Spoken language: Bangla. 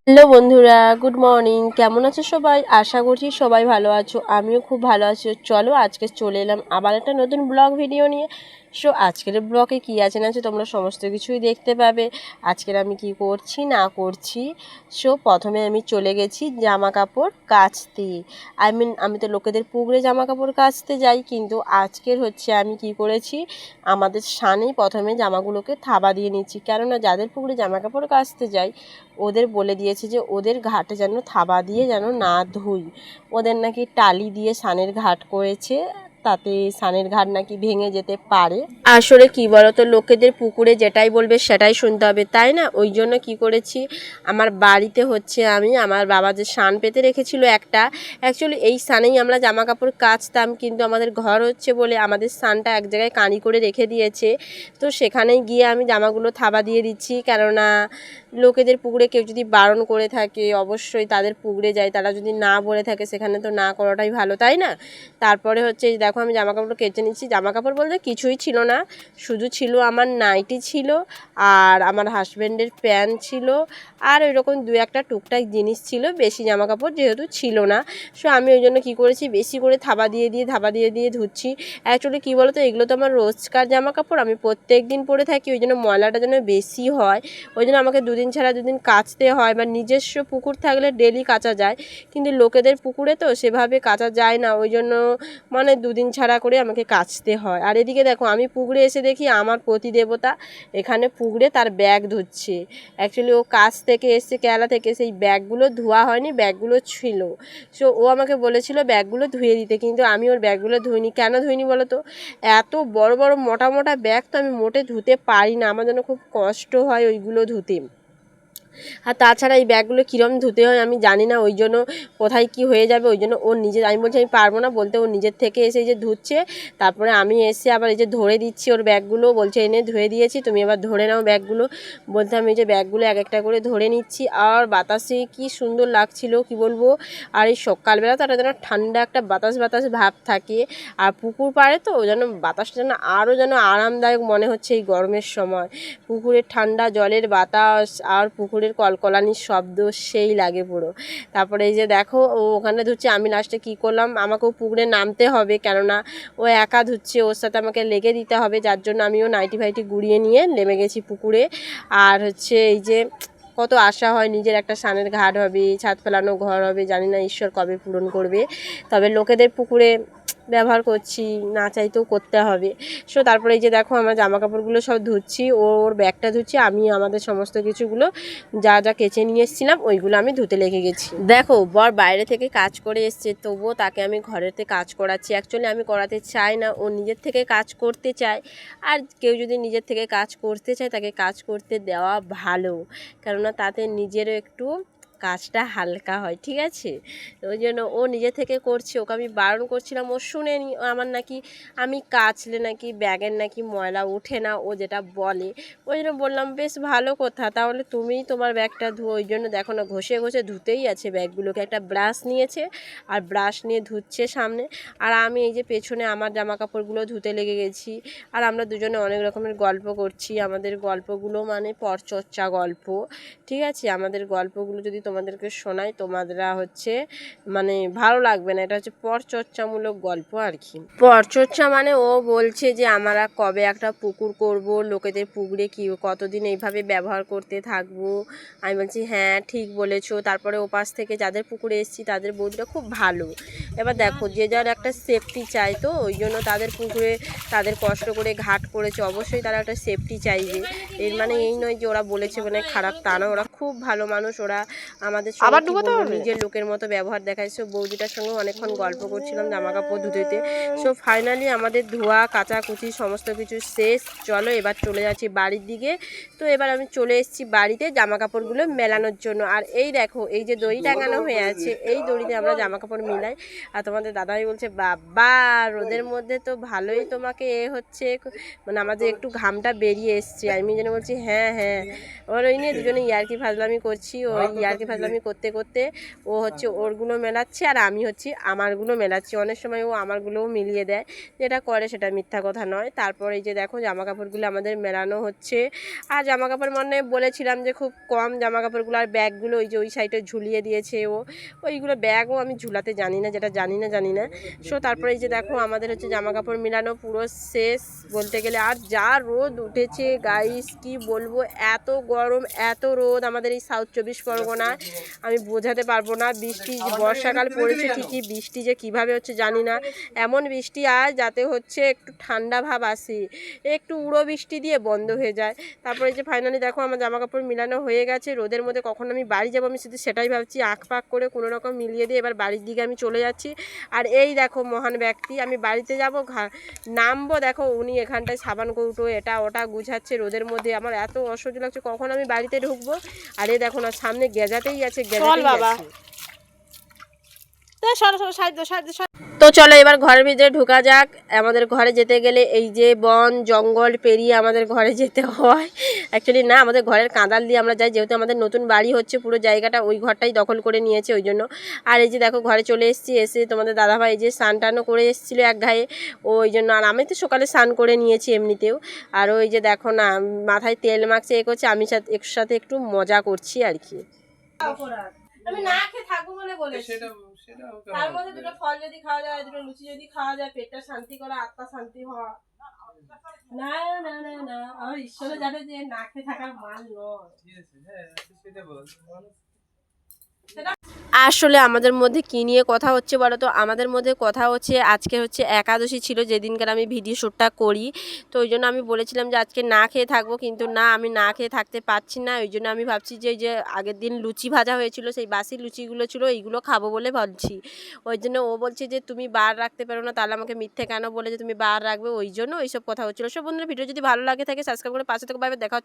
হ্যালো বন্ধুরা, গুড মর্নিং। কেমন আছো সবাই? আশা করছি সবাই ভালো আছো। আমিও খুব ভালো আছি। চলো আজকে চলে এলাম আবার একটা নতুন ব্লগ ভিডিও নিয়ে। আজকের ব্লগে কী আছে না আছে তোমরা সমস্ত কিছুই দেখতে পাবে। আজকের আমি কি করছি না করছি। প্রথমে আমি চলে গেছি জামা কাপড় কাচতে। আমি তো লোকেদের পুকুরে জামা কাপড় কাচতে যাই, কিন্তু আজকের আমি কি করেছি, আমাদের সানেই প্রথমে জামাগুলোকে থাবা দিয়ে নিচ্ছি। কেননা যাদের পুকুরে জামা কাপড় কাচতে যাই ওদের বলে দিয়েছে যে ওদের ঘাটে যেন থাবা দিয়ে যেন না ধুই। ওদের নাকি টালি দিয়ে সানের ঘাট করেছে, তাতে সানের ঘাট নাকি ভেঙে যেতে পারে। আসলে কি বলতো, লোকেদের পুকুরে যেটাই বলবে সেটাই শুনতে হবে, তাই না? ওই জন্য কি করেছি, আমার বাড়িতে আমি আমার বাবা যে সান পেতে রেখেছিল একটা, অ্যাকচুয়ালি এই সানেই আমরা জামা কাপড় কাচতাম, কিন্তু আমাদের ঘর হচ্ছে বলে আমাদের সানটা এক জায়গায় কাঁড়ি করে রেখে দিয়েছে। তো সেখানেই গিয়ে আমি জামাগুলো থাবা দিয়ে দিচ্ছি। কেননা লোকেদের পুকুরে কেউ যদি বারণ করে থাকে, অবশ্যই তাদের পুকুরে যায়, তারা যদি না বলে থাকে সেখানে তো না করাটাই ভালো, তাই না? তারপরে দেখো আমি জামা কাপড় কেচে নিচ্ছি। জামা কাপড় বলতে কিছুই ছিল না, শুধু ছিল আমার নাইটি ছিল, আর আমার হাজব্যান্ডের প্যান্ট ছিল, আর ওইরকম দু একটা টুকটাক জিনিস ছিল। বেশি জামা কাপড় যেহেতু ছিল না, আমি ওই জন্য কী করেছি, বেশি করে থাবা দিয়ে দিয়ে ধুচ্ছি। অ্যাকচুয়ালি কী বলো তো, এগুলো তো আমার রোজকার জামা কাপড়, আমি প্রত্যেক দিন পরে থাকি, ওই জন্য ময়লাটা যেন বেশি হয়। ওই জন্য আমাকে দুদিন ছাড়া দুদিন কাচতে হয়। বা নিজস্ব পুকুর থাকলে ডেলি কাচা যায়, কিন্তু লোকেদের পুকুরে তো সেভাবে কাচা যায় না, ওই জন্য দুদিন ছাড়া করে আমাকে কাচতে হয়। আর এদিকে দেখো আমি পুকুরে এসে দেখি আমার প্রতিদেবতা এখানে পুকুরে তার ব্যাগ ধুচ্ছে। অ্যাকচুয়ালি ও কাজ থেকে এসছে, কেরালা থেকে, সেই ব্যাগগুলো ধোয়া হয়নি, ব্যাগগুলো ছিল। ও আমাকে বলেছিল ব্যাগগুলো ধুয়ে দিতে, কিন্তু আমি ওর ব্যাগগুলো ধুইনি। কেন ধুইনি বলো তো, এত বড় বড় মোটা মোটা ব্যাগ তো আমি মোটে ধুতে পারি না, আমার জন্য খুব কষ্ট হয় ওইগুলো ধুতে। আর তাছাড়া এই ব্যাগগুলো কীরকম ধুতে হয় আমি জানি না, ওই জন্য কোথায় কি হয়ে যাবে, ওই জন্য আমি বলছি আমি পারবো না বলতে, ও নিজের থেকে এসে যে ধুচ্ছে। তারপরে আমি এসে আবার এই যে ধরে দিচ্ছি ওর ব্যাগগুলো, বলছে এনে ধুয়ে দিয়েছি তুমি এবার ধরে নাও ব্যাগগুলো। বলতে আমি এই যে ব্যাগগুলো এক একটা করে ধরে নিচ্ছি। আর বাতাসে কি সুন্দর লাগছিল কি বলবো। আর এই সকালবেলা তো একটা যেন ঠান্ডা একটা বাতাস বাতাস ভাব থাকে, আর পুকুর পাড়ে তো যেন বাতাসটা যেন আরও যেন আরামদায়ক মনে হচ্ছে এই গরমের সময়। পুকুরের ঠান্ডা জলের বাতাস আর পুকুরের কলকলানির শব্দ সেই লাগে পুরো। তারপরে এই যে দেখো ও ওখানে ধুচ্ছে, আমি লাস্টে কী করলাম, আমাকেও পুকুরে নামতে হবে, কেননা ও একা ধুচ্ছে, ওর সাথে আমাকে লেগে দিতে হবে, যার জন্য আমিও নাইটি ফাইটি গুড়িয়ে নিয়ে নেমে গেছি পুকুরে। আর এই যে কত আশা হয় নিজের একটা সানের ঘাট হবে, ছাদ ফেলানো ঘর হবে, জানি না ঈশ্বর কবে পূরণ করবে। তবে লোকেদের পুকুরে ব্যবহার করছি, না চাইতেও করতে হবে। তারপরে এই যে দেখো আমার জামা কাপড়গুলো সব ধুচ্ছি, ওর ব্যাগটা ধুচ্ছি, আমি আমাদের সমস্ত কিছুগুলো যা যা কেচে নিয়ে এসেছিলাম ওইগুলো আমি ধুতে লেগে গেছি। দেখো বর বাইরে থেকে কাজ করে এসছে, তবুও তাকে আমি ঘরেতে কাজ করাচ্ছি। অ্যাকচুয়ালি আমি করাতে চাই না, ও নিজের থেকে কাজ করতে চায়। আর কেউ যদি নিজের থেকে কাজ করতে চায় তাকে কাজ করতে দেওয়া ভালো, কেননা তাতে নিজেরও একটু কাজটা হালকা হয়, ঠিক আছে? ওই জন্য ও নিজে থেকে করছে, ওকে আমি বারণ করছিলাম, ও শুনেনি। আমার নাকি আমি কাচলে নাকি ব্যাগের নাকি ময়লা ওঠে না, ও যেটা বলে। ওই জন্য বললাম বেশ ভালো কথা, তাহলে তুমিই তোমার ব্যাগটা ধুও। ওই জন্য দেখো না ঘষে ঘষে ধুতেই আছে ব্যাগগুলোকে, একটা ব্রাশ নিয়েছে আর ব্রাশ নিয়ে ধুচ্ছে সামনে। আর আমি এই যে পেছনে আমার জামা কাপড়গুলো ধুতে লেগে গেছি। আর আমরা দুজনে অনেক রকমের গল্প করছি, আমাদের গল্পগুলো পরচর্চা গল্প, ঠিক আছে? আমাদের গল্পগুলো যদি তোমাদেরকে শোনাই তোমাদেরা ভালো লাগবে না, এটা হচ্ছে পরচর্চামূলক গল্প আর কি। পরচর্চা ও বলছে যে আমরা কবে একটা পুকুর করব, লোকেদের পুকুরে কি কতদিন এইভাবে ব্যবহার করতে থাকবো। আমি বলছি হ্যাঁ ঠিক বলেছো। তারপরে ওপাশ থেকে যাদের পুকুরে এসেছি তাদের বৌদিটা খুব ভালো। এবার দেখো যে যার একটা সেফটি চাই, তো ওই জন্য তাদের পুকুরে তাদের কষ্ট করে ঘাট করেছে, অবশ্যই তারা একটা সেফটি চাইবে। এর এই নয় যে ওরা বলেছে খারাপ, তা না, ওরা খুব ভালো মানুষ। ওরা আমাদের সঙ্গে নিজের লোকের মতো ব্যবহার দেখায়। বৌদিটার সঙ্গে অনেকক্ষণ গল্প করছিলাম জামা কাপড় ধুতে। ফাইনালি আমাদের ধোয়া কাচাকুচি সমস্ত কিছু শেষ। চলো এবার চলে যাচ্ছি বাড়ির দিকে। তো এবার আমি চলে এসেছি বাড়িতে জামা কাপড়গুলো মেলানোর জন্য। আর এই দেখো এই যে দড়ি টাঙানো হয়ে আছে, এই দড়িতে আমরা জামা কাপড় মিলাই। আর তোমাদের দাদাই বলছে বাবা রোদের মধ্যে তো ভালোই তোমাকে আমাদের একটু ঘামটা বেরিয়ে এসছে। আমি যেন বলছি হ্যাঁ হ্যাঁ। ওই নিয়ে দুজনে ইয়ার্কি ফাজলামি করছি, ওই ইয়ার্কি ফাজলামি করতে করতে ও হচ্ছে ওরগুলো মেলাচ্ছে আর আমি হচ্ছে আমারগুলো মেলাচ্ছি। অনেক সময় ও আমারগুলোও মিলিয়ে দেয়, যেটা করে সেটা মিথ্যা কথা নয়। তারপর এই যে দেখো জামা কাপড়গুলো আমাদের মেলানো হচ্ছে। আর জামা কাপড় মানে বলেছিলাম যে খুব কম জামা কাপড়গুলো, আর ব্যাগগুলো ওই যে ওই সাইডে ঝুলিয়ে দিয়েছে ও, ওইগুলো ব্যাগও আমি ঝুলাতে জানি না, যেটা জানি না। সো তারপরে এই যে দেখো আমাদের হচ্ছে জামা কাপড় মেলানো পুরো শেষ বলতে গেলে। আর যা রোদ উঠেছে গাইস কি বলবো, এত গরম এত রোদ আমাদের এই সাউথ 24 পরগনায়, আমি বোঝাতে পারবো না। বৃষ্টি বর্ষাকাল পড়েছে ঠিকই, বৃষ্টি যে কিভাবে হচ্ছে জানি না। এমন বৃষ্টি আজ যাতে হচ্ছে একটু ঠান্ডা ভাব আসে, একটু উড়ো বৃষ্টি দিয়ে বন্ধ হয়ে যায়। তারপরে যে ফাইনালি দেখো আমার জামা কাপড় মিলানো হয়ে গেছে। রোদের মধ্যে কখন আমি বাড়ি যাবো আমি শুধু সেটাই ভাবছি, আঁক পাক করে কোনো রকম মিলিয়ে দিয়ে এবার বাড়ির দিকে আমি চলে যাচ্ছি। আর এই দেখো মহান ব্যক্তি, আমি বাড়িতে যাবো নামবো, দেখো উনি এখানটায় সাবান কৌটো এটা ওটা গুছাচ্ছে রোদের মধ্যে। আমার এত অসহ্য লাগছে কখন আমি বাড়িতে ঢুকবো। আর এই দেখো না সামনে গেজাতেই আছে, গেজাতেই আছে। তো চলো এবার ঘরের ভিতরে ঢোকা যাক। আমাদের ঘরে যেতে গেলে এই যে বন জঙ্গল পেরিয়ে আমাদের ঘরে যেতে হয়। অ্যাকচুয়ালি না, আমাদের ঘরের কাঁদাল দিয়ে আমরা যাই, যেহেতু আমাদের নতুন বাড়ি হচ্ছে, পুরো জায়গাটা ওই ঘরটাই দখল করে নিয়েছে ওই জন্য। আর এই যে দেখো ঘরে চলে এসেছি, এসে তোমাদের দাদাভাই এই যে স্নান টানও করে এসেছিলো এক ঘায়ে ওই জন্য। আর আমি তো সকালে স্নান করে নিয়েছি এমনিতেও। আর ওই যে দেখো না মাথায় তেল মাখছে এ করছে, আমি এর সাথে একটু মজা করছি আর কি। আমি না খেয়ে থাকবো বলে বলেছি, তার মধ্যে দুটো ফল যদি খাওয়া যায়, দুটো লুচি যদি খাওয়া যায়, পেটটা শান্তি করা, আত্মা শান্তি হওয়া। না না না না, আমার ঈশ্বরে জানে যে না খেয়ে থাকার মান নয়। আসলে আমাদের মধ্যে কী নিয়ে কথা হচ্ছে বলো তো? আমাদের মধ্যে কথা হচ্ছে আজকে হচ্ছে একাদশী ছিল, যেদিনকার আমি ভিডিও শ্যুটটা করি। তো ওই জন্য আমি বলেছিলাম যে আজকে না খেয়ে থাকবো, কিন্তু না আমি না খেয়ে থাকতে পারছি না। ওই জন্য আমি ভাবছি যে এই যে আগের দিন লুচি ভাজা হয়েছিল, সেই বাসি লুচিগুলো ছিল, এইগুলো খাবো বলে ভাবছি। ওই জন্য ও বলছে যে তুমি বার রাখতে পারো না, তাহলে আমাকে মিথ্যে কেন বলে যে তুমি বার রাখবে, ওই জন্য ওইসব কথা হচ্ছিলো। সব বন্ধুরা ভিডিও যদি ভালো লাগে থাকে সাবস্ক্রাইব করে পাশে থেকে পাবে। দেখা